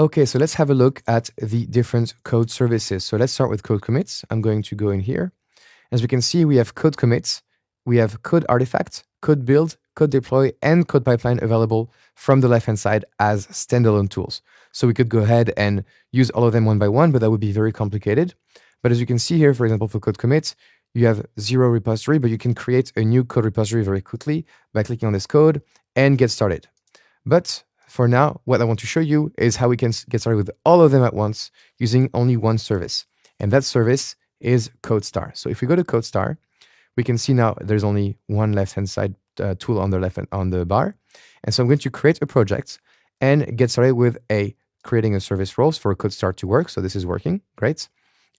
Okay, so let's have a look at the different code services. So let's start with code commits. I'm going to go in here. As we can see, we have code commits, we have code artifact, code build, code deploy, and code pipeline available from the left-hand side as standalone tools. So we could go ahead and use all of them one by one, but that would be very complicated. But as you can see here, for example, for code commit, you have 0 repository, but you can create a new code repository very quickly by clicking on this code and get started. But for now, what I want to show you is how we can get started with all of them at once using only one service. And that service is CodeStar. So if we go to CodeStar, we can see now there's only one left-hand side tool on the bar. And so I'm going to create a project and get started with creating a service roles for CodeStar to work. So this is working, great.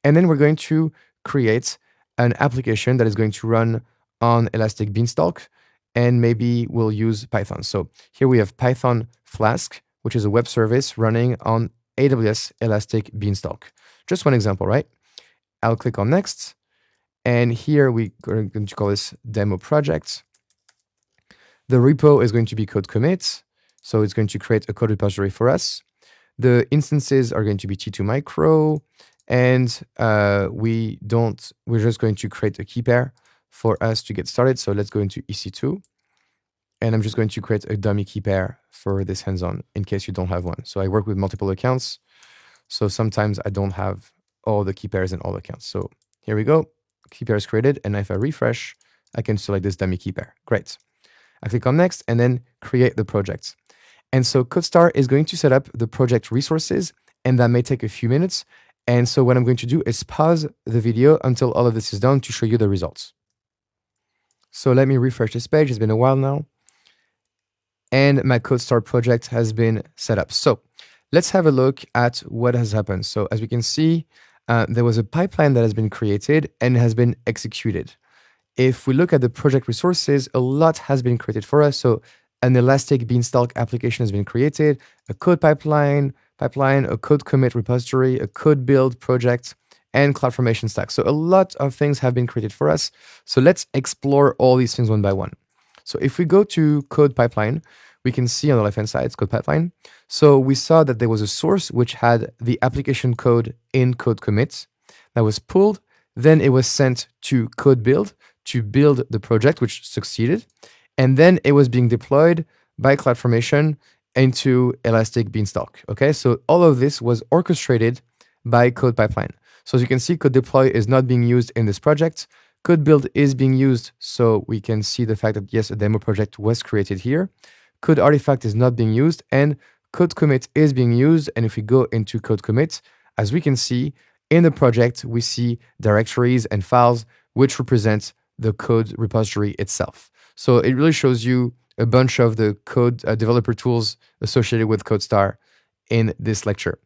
And then we're going to create an application that is going to run on Elastic Beanstalk, and maybe we'll use Python. So here we have Python Flask, which is a web service running on AWS Elastic Beanstalk. Just one example, right? I'll click on next. And here we're going to call this demo project. The repo is going to be code commit. So it's going to create a code repository for us. The instances are going to be T2 micro. And we're just going to create a key pair for us to get started. So let's go into EC2. And I'm just going to create a dummy key pair for this hands-on in case you don't have one. So I work with multiple accounts. So sometimes I don't have all the key pairs in all accounts. So here we go. Key pair is created. And if I refresh, I can select this dummy key pair. Great. I click on next and then create the project. And so CodeStar is going to set up the project resources, and that may take a few minutes. And so what I'm going to do is pause the video until all of this is done to show you the results. So let me refresh this page. It's been a while now. And my CodeStar project has been set up. So let's have a look at what has happened. So as we can see, there was a pipeline that has been created and has been executed. If we look at the project resources, a lot has been created for us. So an Elastic Beanstalk application has been created, a code pipeline, a code commit repository, a code build project, and CloudFormation stack. So a lot of things have been created for us. So let's explore all these things one by one. So if we go to code pipeline, we can see on the left-hand side, it's code pipeline. So we saw that there was a source which had the application code in code commit that was pulled. Then it was sent to code build to build the project, which succeeded. And then it was being deployed by CloudFormation into Elastic Beanstalk. Okay, so all of this was orchestrated by code pipeline. So as you can see, code deploy is not being used in this project. Code build is being used, so we can see the fact that yes, a demo project was created here. Code artifact is not being used, and code commit is being used. And if we go into code commit, as we can see in the project, we see directories and files which represent the code repository itself. So it really shows you a bunch of the code developer tools associated with CodeStar in this lecture.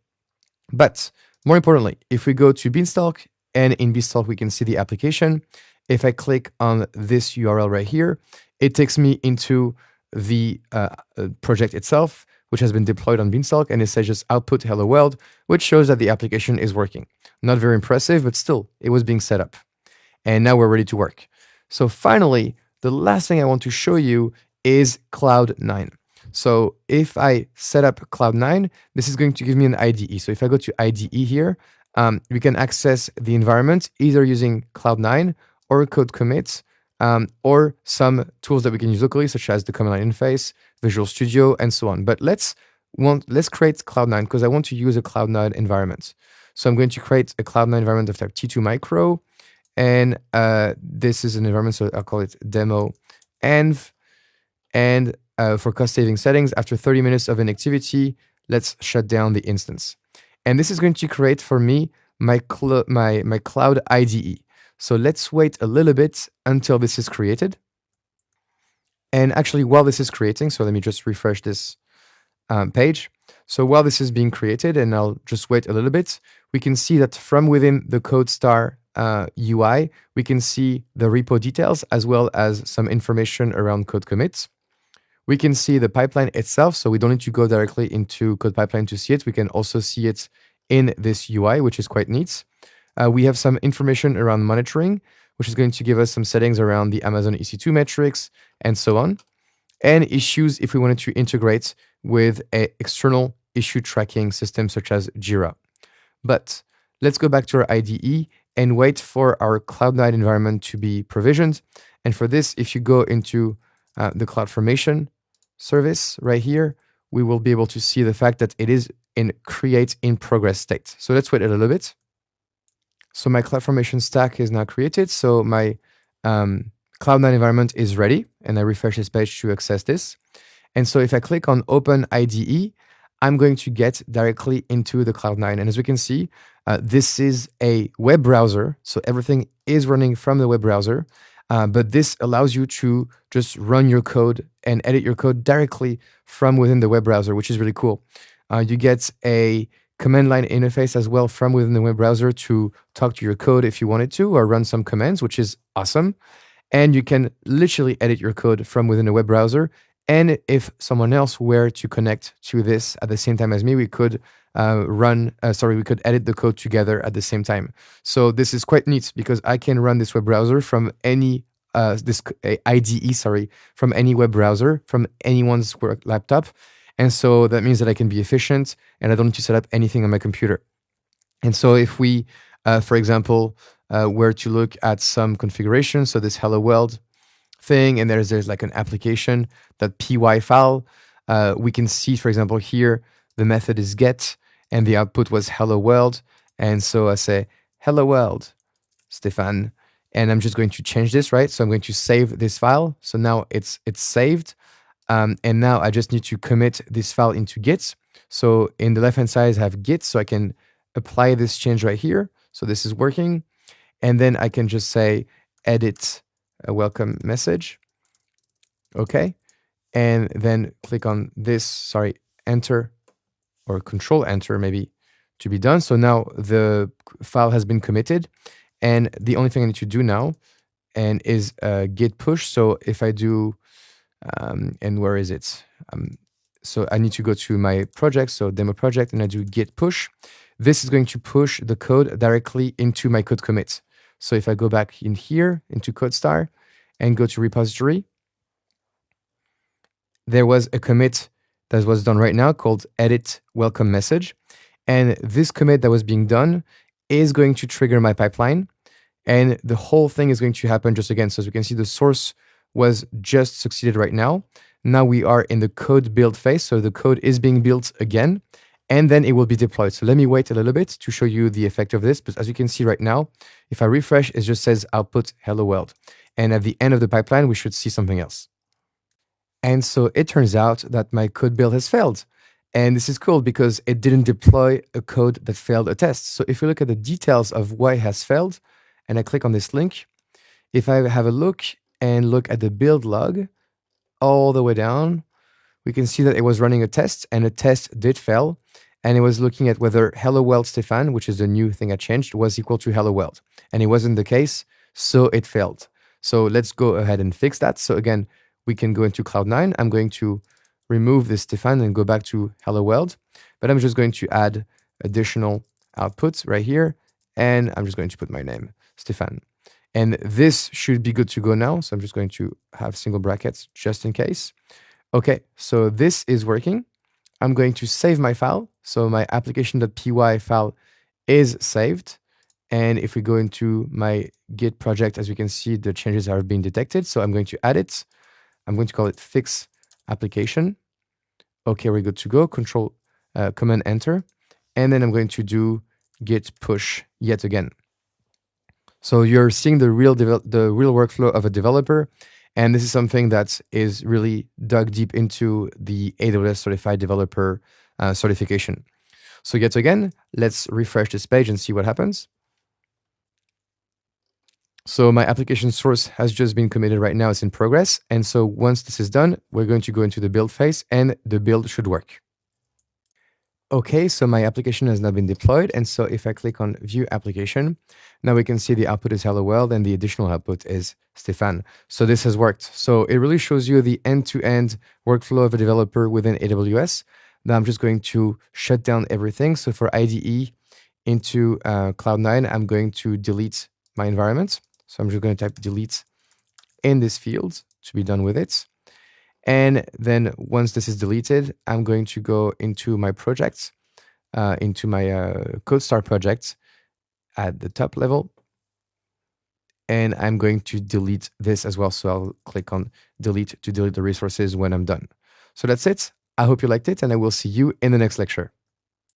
But more importantly, if we go to Beanstalk, and in Beanstalk we can see the application. If I click on this URL right here, it takes me into the project itself, which has been deployed on Beanstalk, and it says just output hello world, which shows that the application is working. Not very impressive, but still, it was being set up. And now we're ready to work. So finally, the last thing I want to show you is Cloud9. So if I set up Cloud9, this is going to give me an IDE. So if I go to IDE here, we can access the environment either using Cloud9 or code commits, or some tools that we can use locally, such as the command line interface, Visual Studio, and so on. But let's create Cloud9 because I want to use a Cloud9 environment. So I'm going to create a Cloud9 environment of type T2 micro, and this is an environment, so I'll call it demo env. And for cost-saving settings, after 30 minutes of inactivity, let's shut down the instance. And this is going to create for me my Cloud IDE. So let's wait a little bit until this is created. And actually, while this is creating, so let me just refresh this page. So while this is being created, and I'll just wait a little bit, we can see that from within the CodeStar UI, we can see the repo details as well as some information around code commits. We can see the pipeline itself, so we don't need to go directly into code pipeline to see it. We can also see it in this UI, which is quite neat. We have some information around monitoring, which is going to give us some settings around the Amazon EC2 metrics and so on, and issues if we wanted to integrate with an external issue tracking systems such as Jira. But let's go back to our IDE and wait for our Cloud9 environment to be provisioned. And for this, if you go into the CloudFormation service right here, we will be able to see the fact that it is in create in progress state. So let's wait a little bit. So my CloudFormation stack is now created. So my Cloud9 environment is ready, and I refresh this page to access this. And so if I click on Open IDE, I'm going to get directly into the Cloud9. And as we can see, this is a web browser. So everything is running from the web browser. But this allows you to just run your code and edit your code directly from within the web browser, which is really cool. You get a command line interface as well from within the web browser to talk to your code if you wanted to, or run some commands, which is awesome. And you can literally edit your code from within the web browser. And if someone else were to connect to this at the same time as me, we could we could edit the code together at the same time. So this is quite neat because I can run this web browser from any IDE, from any web browser, from anyone's work laptop. And so that means that I can be efficient and I don't need to set up anything on my computer. And so if we, for example, were to look at some configuration, so this hello world thing, and there's like an application.py file, we can see, for example, here, the method is get, and the output was hello world. And so I say, hello world, Stefan, and I'm just going to change this, right? So I'm going to save this file. So now it's saved. And now I just need to commit this file into Git. So in the left-hand side, I have Git, so I can apply this change right here. So this is working. And then I can just say, edit a welcome message. Okay. And then click on this, enter, or control enter maybe, to be done. So now the file has been committed. And the only thing I need to do now is git push. So if I do, and where is it? So I need to go to my project, so demo project, and I do git push. This is going to push the code directly into my code commit. So if I go back in here into CodeStar and go to repository, there was a commit that was done right now called edit welcome message. And this commit that was being done is going to trigger my pipeline. And the whole thing is going to happen just again. So as we can see, the source was just succeeded right now. Now we are in the code build phase. So the code is being built again, and then it will be deployed. So let me wait a little bit to show you the effect of this. But as you can see right now, if I refresh, it just says output hello world. And at the end of the pipeline, we should see something else. And so it turns out that my code build has failed. And this is cool because it didn't deploy a code that failed a test. So if we look at the details of why it has failed, and I click on this link, if I have a look and look at the build log all the way down, we can see that it was running a test, and a test did fail. And it was looking at whether hello world Stefan, which is the new thing I changed, was equal to hello world. And it wasn't the case, so it failed. So let's go ahead and fix that. So again, we can go into Cloud9. I'm going to remove this Stefan and go back to hello world. But I'm just going to add additional outputs right here. And I'm just going to put my name, Stefan. And this should be good to go now. So I'm just going to have single brackets just in case. Okay, so this is working. I'm going to save my file. So my application.py file is saved. And if we go into my Git project, as we can see, the changes are being detected. So I'm going to add it. I'm going to call it fix application. Okay, we're good to go. Command enter. And then I'm going to do git push yet again. So you're seeing the real workflow of a developer. And this is something that is really dug deep into the AWS Certified Developer certification. So yet again, let's refresh this page and see what happens. So my application source has just been committed right now. It's in progress. And so once this is done, we're going to go into the build phase, and the build should work. Okay, so my application has now been deployed. And so if I click on view application, now we can see the output is hello world and the additional output is Stefan. So this has worked. So it really shows you the end-to-end workflow of a developer within AWS. Now I'm just going to shut down everything. So for IDE into Cloud9, I'm going to delete my environment. So I'm just going to type delete in this field to be done with it. And then once this is deleted, I'm going to go into my projects, into my CodeStar project at the top level. And I'm going to delete this as well. So I'll click on delete to delete the resources when I'm done. So that's it. I hope you liked it, and I will see you in the next lecture.